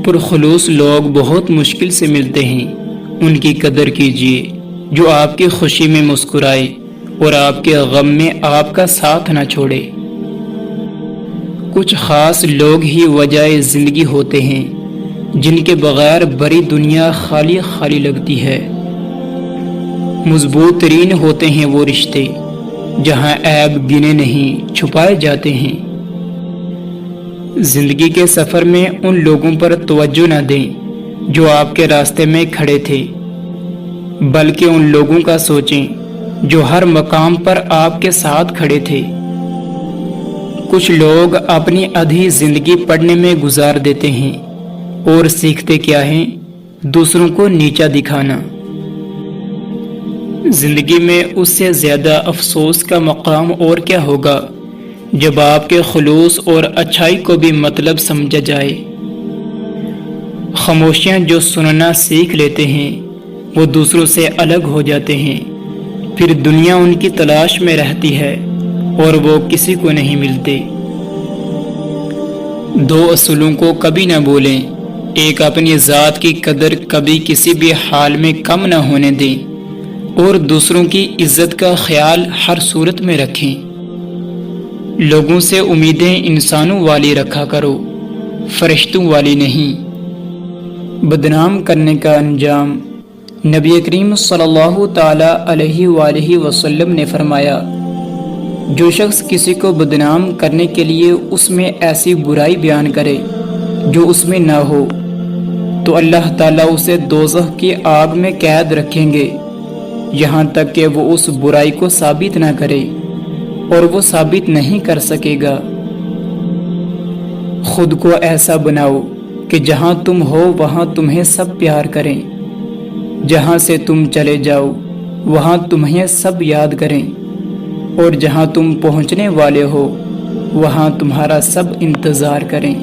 پرخلوص لوگ بہت مشکل سے ملتے ہیں، ان کی قدر کیجیے، جو آپ کی خوشی میں مسکرائے اور آپ کے غم میں آپ کا ساتھ نہ چھوڑے۔ کچھ خاص لوگ ہی وجہ زندگی ہوتے ہیں، جن کے بغیر بڑی دنیا خالی خالی لگتی ہے۔ مضبوط ترین ہوتے ہیں وہ رشتے، جہاں عیب گنے نہیں چھپائے جاتے ہیں۔ زندگی کے سفر میں ان لوگوں پر توجہ نہ دیں جو آپ کے راستے میں کھڑے تھے، بلکہ ان لوگوں کا سوچیں جو ہر مقام پر آپ کے ساتھ کھڑے تھے۔ کچھ لوگ اپنی آدھی زندگی پڑھنے میں گزار دیتے ہیں اور سیکھتے کیا ہیں؟ دوسروں کو نیچا دکھانا۔ زندگی میں اس سے زیادہ افسوس کا مقام اور کیا ہوگا جب آپ کے خلوص اور اچھائی کو بھی مطلب سمجھا جائے۔ خاموشیاں جو سننا سیکھ لیتے ہیں وہ دوسروں سے الگ ہو جاتے ہیں، پھر دنیا ان کی تلاش میں رہتی ہے اور وہ کسی کو نہیں ملتے۔ دو اصولوں کو کبھی نہ بھولیں، ایک اپنی ذات کی قدر کبھی کسی بھی حال میں کم نہ ہونے دیں، اور دوسروں کی عزت کا خیال ہر صورت میں رکھیں۔ لوگوں سے امیدیں انسانوں والی رکھا کرو، فرشتوں والی نہیں۔ بدنام کرنے کا انجام۔ نبی کریم صلی اللہ تعالی علیہ وآلہ وسلم نے فرمایا، جو شخص کسی کو بدنام کرنے کے لیے اس میں ایسی برائی بیان کرے جو اس میں نہ ہو، تو اللہ تعالیٰ اسے دوزخ کی آگ میں قید رکھیں گے یہاں تک کہ وہ اس برائی کو ثابت نہ کرے، اور وہ ثابت نہیں کر سکے گا۔ خود کو ایسا بناؤ کہ جہاں تم ہو وہاں تمہیں سب پیار کریں، جہاں سے تم چلے جاؤ وہاں تمہیں سب یاد کریں، اور جہاں تم پہنچنے والے ہو وہاں تمہارا سب انتظار کریں۔